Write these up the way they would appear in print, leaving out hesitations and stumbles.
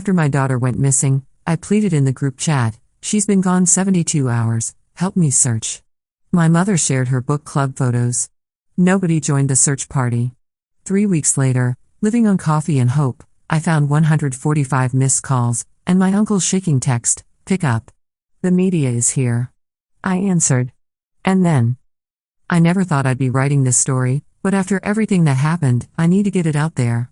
After my daughter went missing, I pleaded in the group chat, "She's been gone 72 hours, help me search." My mother shared her book club photos. Nobody joined the search party. 3 weeks later, living on coffee and hope, I found 145 missed calls, and my uncle's shaking text, "Pick up. The media is here." I answered. And then? I never thought I'd be writing this story, but after everything that happened, I need to get it out there.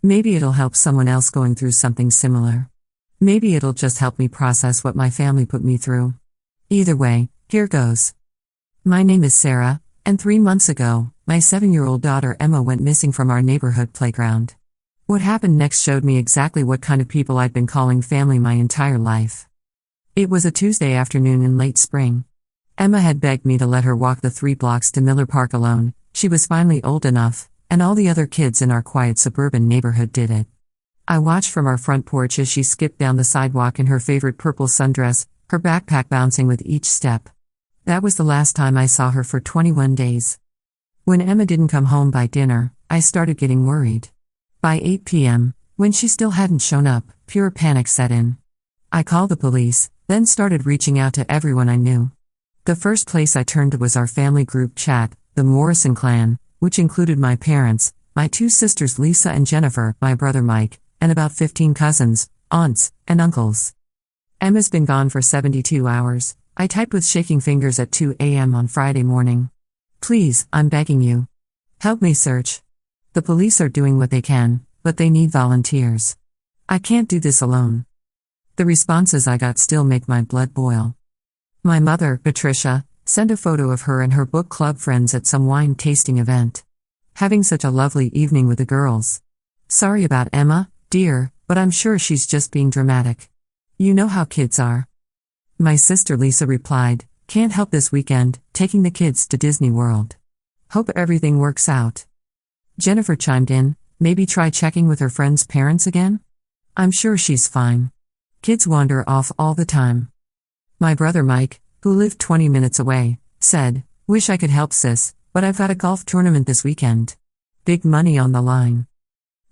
Maybe it'll help someone else going through something similar. Maybe it'll just help me process what my family put me through. Either way, here goes. My name is Sarah, and 3 months ago, my 7-year-old daughter Emma went missing from our neighborhood playground. What happened next showed me exactly what kind of people I'd been calling family my entire life. It was a Tuesday afternoon in late spring. Emma had begged me to let her walk the 3 blocks to Miller Park alone. She was finally old enough, and all the other kids in our quiet suburban neighborhood did it. I watched from our front porch as she skipped down the sidewalk in her favorite purple sundress, her backpack bouncing with each step. That was the last time I saw her for 21 days. When Emma didn't come home by dinner, I started getting worried. By 8 p.m., when she still hadn't shown up, pure panic set in. I called the police, then started reaching out to everyone I knew. The first place I turned to was our family group chat, the Morrison clan, which included my parents, my 2 sisters Lisa and Jennifer, my brother Mike, and about 15 cousins, aunts, and uncles. Emma's been gone for 72 hours, I typed with shaking fingers at 2 a.m. on Friday morning. "Please, I'm begging you. Help me search. The police are doing what they can, but they need volunteers. I can't do this alone." The responses I got still make my blood boil. My mother, Patricia, sent a photo of her and her book club friends at some wine tasting event. "Having such a lovely evening with the girls. Sorry about Emma, dear, but I'm sure she's just being dramatic. You know how kids are." My sister Lisa replied, "Can't help this weekend, taking the kids to Disney World. Hope everything works out." Jennifer chimed in, "Maybe try checking with her friend's parents again? I'm sure she's fine. Kids wander off all the time." My brother Mike, who lived 20 minutes away, said, "Wish I could help sis, but I've got a golf tournament this weekend. Big money on the line."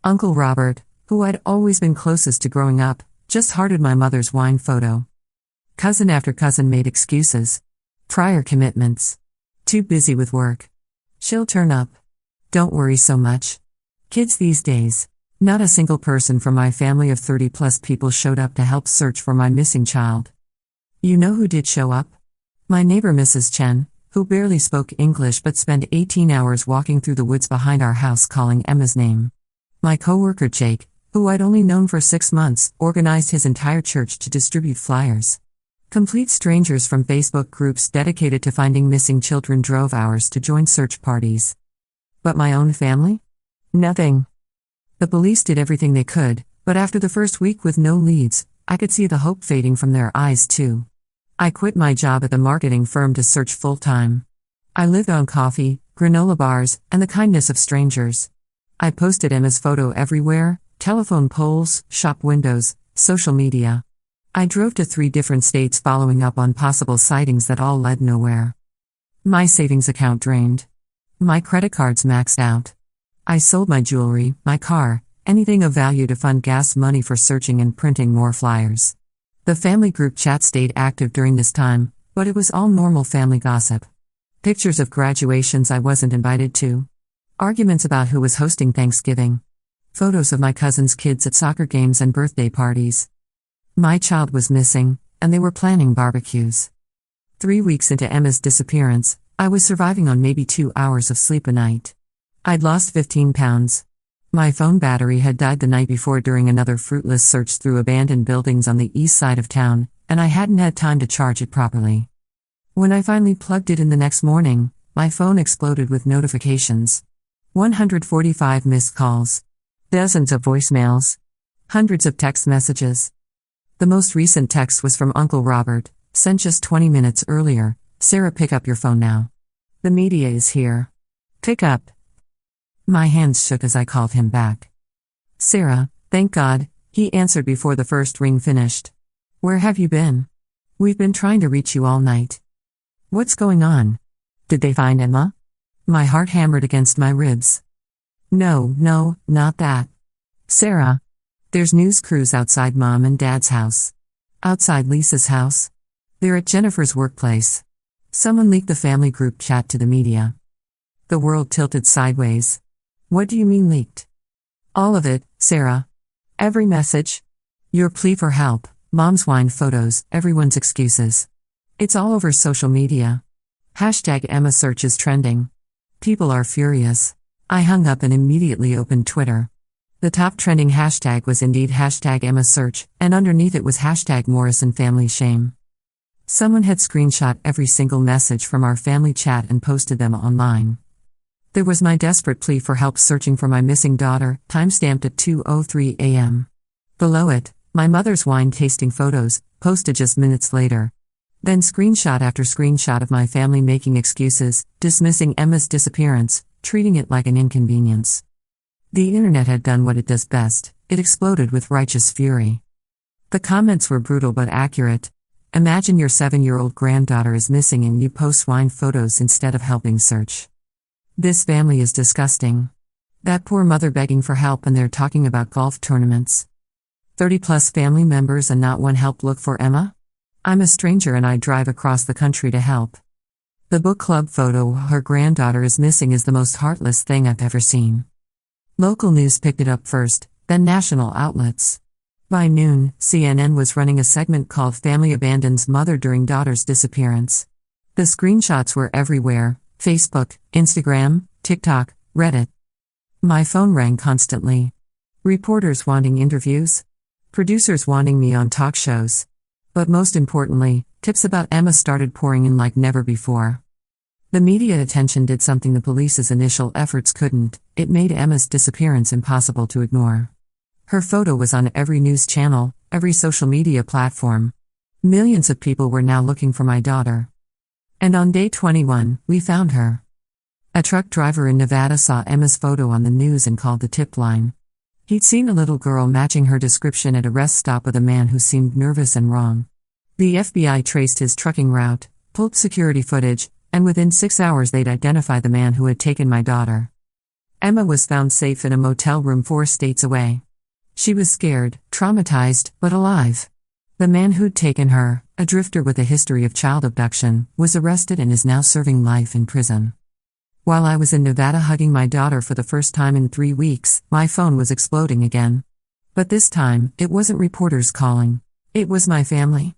Uncle Robert, who I'd always been closest to growing up, just hearted my mother's wine photo. Cousin after cousin made excuses. Prior commitments. Too busy with work. She'll turn up. Don't worry so much. Kids these days. Not a single person from my family of 30-plus people showed up to help search for my missing child. You know who did show up? My neighbor Mrs. Chen, who barely spoke English but spent 18 hours walking through the woods behind our house calling Emma's name. My coworker Jake, who I'd only known for 6 months, organized his entire church to distribute flyers. Complete strangers from Facebook groups dedicated to finding missing children drove hours to join search parties. But my own family? Nothing. The police did everything they could, but after the first week with no leads, I could see the hope fading from their eyes too. I quit my job at the marketing firm to search full-time. I lived on coffee, granola bars, and the kindness of strangers. I posted Emma's photo everywhere: telephone poles, shop windows, social media. I drove to 3 different states following up on possible sightings that all led nowhere. My savings account drained. My credit cards maxed out. I sold my jewelry, my car, anything of value to fund gas money for searching and printing more flyers. The family group chat stayed active during this time, but it was all normal family gossip. Pictures of graduations I wasn't invited to. Arguments about who was hosting Thanksgiving. Photos of my cousins' kids at soccer games and birthday parties. My child was missing, and they were planning barbecues. 3 weeks into Emma's disappearance, I was surviving on maybe 2 hours of sleep a night. I'd lost 15 pounds. My phone battery had died the night before during another fruitless search through abandoned buildings on the east side of town, and I hadn't had time to charge it properly. When I finally plugged it in the next morning, my phone exploded with notifications. 145 missed calls. Dozens of voicemails. Hundreds of text messages. The most recent text was from Uncle Robert, sent just 20 minutes earlier. "Sarah, pick up your phone now. The media is here. Pick up." My hands shook as I called him back. "Sarah, thank God," he answered before the first ring finished. "Where have you been? We've been trying to reach you all night. What's going on? Did they find Emma?" My heart hammered against my ribs. No, not that. "Sarah, There's news crews outside Mom and Dad's house. Outside Lisa's house. They're at Jennifer's workplace. Someone leaked the family group chat to the media. The world tilted sideways. What do you mean leaked? All of it, Sarah. Every message. Your plea for help, Mom's wine photos, everyone's excuses. It's all over social media. Hashtag Emma search is trending. People are furious. I hung up and immediately opened Twitter. The top trending hashtag was indeed hashtag Emma search, and underneath it was hashtag Morrison family shame. Someone had screenshot every single message from our family chat and posted them online. There was my desperate plea for help searching for my missing daughter, timestamped at 2:03 a.m. Below it, my mother's wine tasting photos, posted just minutes later. Then screenshot after screenshot of my family making excuses, dismissing Emma's disappearance, treating it like an inconvenience. The internet had done what it does best, it exploded with righteous fury. The comments were brutal but accurate. Imagine your 7-year-old granddaughter is missing and you post wine photos instead of helping search. This family is disgusting. That poor mother begging for help and they're talking about golf tournaments. 30+ family members and not one helped look for Emma? I'm a stranger and I drive across the country to help. The book club photo her granddaughter is missing is the most heartless thing I've ever seen. Local news picked it up first, then national outlets. By noon, CNN was running a segment called Family Abandons Mother During Daughter's Disappearance. The screenshots were everywhere: Facebook, Instagram, TikTok, Reddit. My phone rang constantly. Reporters wanting interviews. Producers wanting me on talk shows. But most importantly, tips about Emma started pouring in like never before. The media attention did something the police's initial efforts couldn't: it made Emma's disappearance impossible to ignore. Her photo was on every news channel, every social media platform. Millions of people were now looking for my daughter. And on day 21, we found her. A truck driver in Nevada saw Emma's photo on the news and called the tip line. He'd seen a little girl matching her description at a rest stop with a man who seemed nervous and wrong. The FBI traced his trucking route, pulled security footage, and within 6 hours they'd identify the man who had taken my daughter. Emma was found safe in a motel room 4 states away. She was scared, traumatized, but alive. The man who'd taken her, a drifter with a history of child abduction, was arrested and is now serving life in prison. While I was in Nevada hugging my daughter for the first time in 3 weeks, my phone was exploding again. But this time, it wasn't reporters calling. It was my family.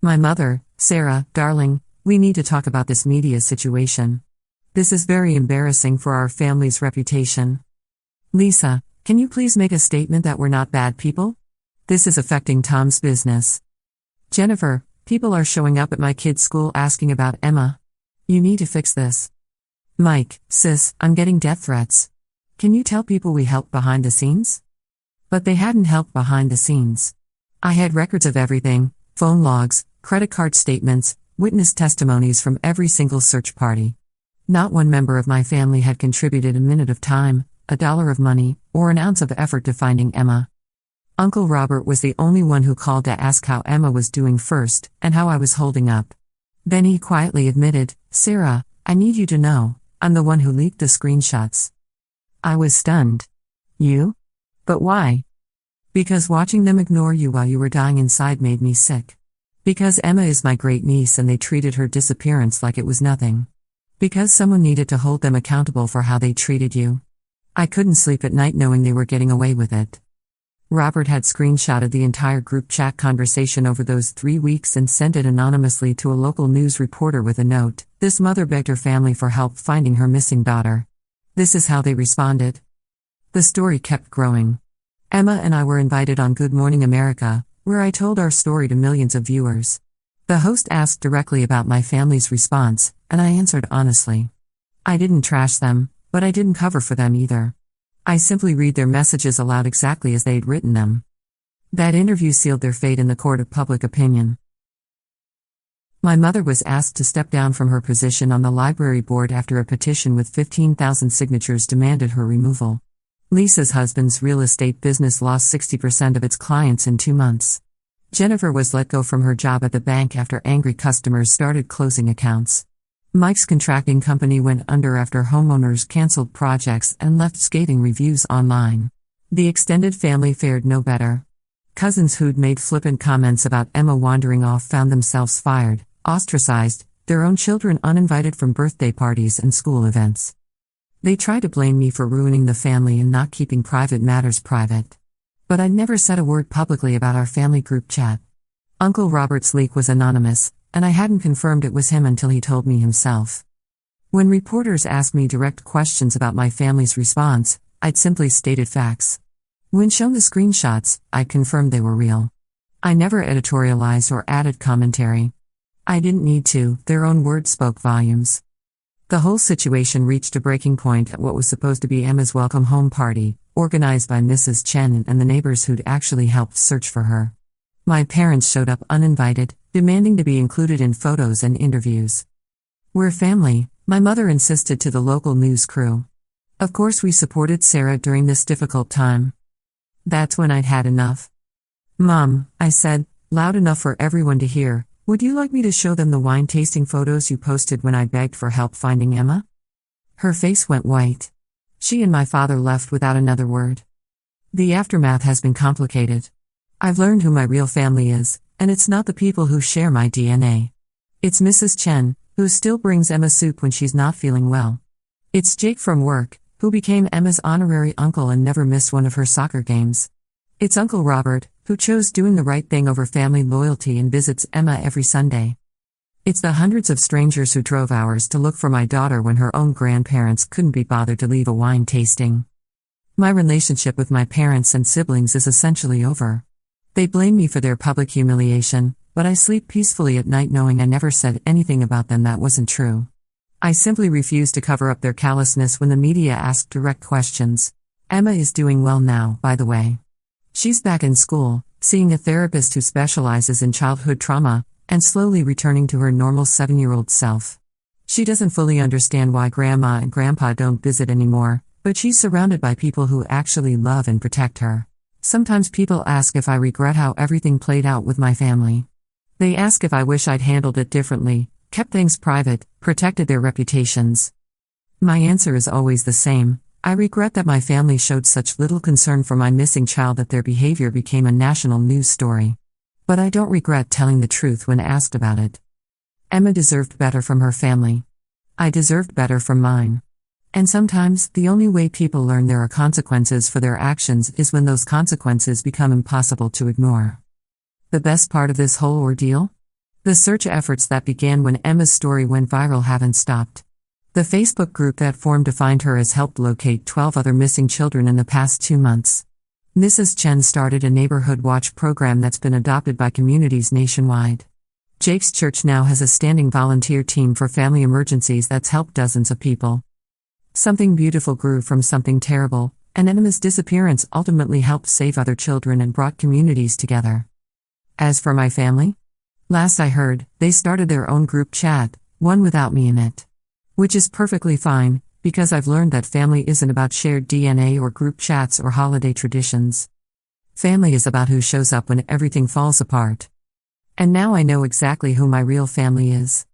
My mother: Sarah, darling, we need to talk about this media situation. This is very embarrassing for our family's reputation. Lisa, can you please make a statement that we're not bad people? This is affecting Tom's business. Jennifer, people are showing up at my kid's school asking about Emma. You need to fix this. Mike, sis, I'm getting death threats. Can you tell people we helped behind the scenes? But they hadn't helped behind the scenes. I had records of everything: phone logs, credit card statements, witness testimonies from every single search party. Not one member of my family had contributed a minute of time, a dollar of money, or an ounce of effort to finding Emma. Uncle Robert was the only one who called to ask how Emma was doing first, and how I was holding up. Then he quietly admitted, "Sarah, I need you to know, I'm the one who leaked the screenshots." I was stunned. You? But why? Because watching them ignore you while you were dying inside made me sick. Because Emma is my great niece and they treated her disappearance like it was nothing. Because someone needed to hold them accountable for how they treated you. I couldn't sleep at night knowing they were getting away with it. Robert had screenshotted the entire group chat conversation over those 3 weeks and sent it anonymously to a local news reporter with a note: "This mother begged her family for help finding her missing daughter." This is how they responded. The story kept growing. Emma and I were invited on Good Morning America, where I told our story to millions of viewers. The host asked directly about my family's response, and I answered honestly. I didn't trash them, but I didn't cover for them either. I simply read their messages aloud exactly as they'd written them. That interview sealed their fate in the court of public opinion. My mother was asked to step down from her position on the library board after a petition with 15,000 signatures demanded her removal. Lisa's husband's real estate business lost 60% of its clients in 2 months. Jennifer was let go from her job at the bank after angry customers started closing accounts. Mike's contracting company went under after homeowners canceled projects and left scathing reviews online. The extended family fared no better. Cousins who'd made flippant comments about Emma wandering off found themselves fired, ostracized, their own children uninvited from birthday parties and school events. They tried to blame me for ruining the family and not keeping private matters private. But I never said a word publicly about our family group chat. Uncle Robert's leak was anonymous, and I hadn't confirmed it was him until he told me himself. When reporters asked me direct questions about my family's response, I'd simply stated facts. When shown the screenshots, I'd confirmed they were real. I never editorialized or added commentary. I didn't need to, their own words spoke volumes. The whole situation reached a breaking point at what was supposed to be Emma's welcome home party, organized by Mrs. Chen and the neighbors who'd actually helped search for her. My parents showed up uninvited, demanding to be included in photos and interviews. "We're family," my mother insisted to the local news crew. Of course we supported Sarah during this difficult time. That's when I'd had enough. "Mom," I said, loud enough for everyone to hear, "would you like me to show them the wine-tasting photos you posted when I begged for help finding Emma?" Her face went white. She and my father left without another word. The aftermath has been complicated. I've learned who my real family is, and it's not the people who share my DNA. It's Mrs. Chen, who still brings Emma soup when she's not feeling well. It's Jake from work, who became Emma's honorary uncle and never missed one of her soccer games. It's Uncle Robert, who chose doing the right thing over family loyalty and visits Emma every Sunday. It's the hundreds of strangers who drove hours to look for my daughter when her own grandparents couldn't be bothered to leave a wine tasting. My relationship with my parents and siblings is essentially over. They blame me for their public humiliation, but I sleep peacefully at night knowing I never said anything about them that wasn't true. I simply refuse to cover up their callousness when the media ask direct questions. Emma is doing well now, by the way. She's back in school, seeing a therapist who specializes in childhood trauma, and slowly returning to her normal 7-year-old self. She doesn't fully understand why Grandma and Grandpa don't visit anymore, but she's surrounded by people who actually love and protect her. Sometimes people ask if I regret how everything played out with my family. They ask if I wish I'd handled it differently, kept things private, protected their reputations. My answer is always the same. I regret that my family showed such little concern for my missing child that their behavior became a national news story. But I don't regret telling the truth when asked about it. Emma deserved better from her family. I deserved better from mine. And sometimes, the only way people learn there are consequences for their actions is when those consequences become impossible to ignore. The best part of this whole ordeal? The search efforts that began when Emma's story went viral haven't stopped. The Facebook group that formed to find her has helped locate 12 other missing children in the past 2 months. Mrs. Chen started a neighborhood watch program that's been adopted by communities nationwide. Jake's church now has a standing volunteer team for family emergencies that's helped dozens of people. Something beautiful grew from something terrible, and Emma's disappearance ultimately helped save other children and brought communities together. As for my family? Last I heard, they started their own group chat, one without me in it. Which is perfectly fine, because I've learned that family isn't about shared DNA or group chats or holiday traditions. Family is about who shows up when everything falls apart. And now I know exactly who my real family is.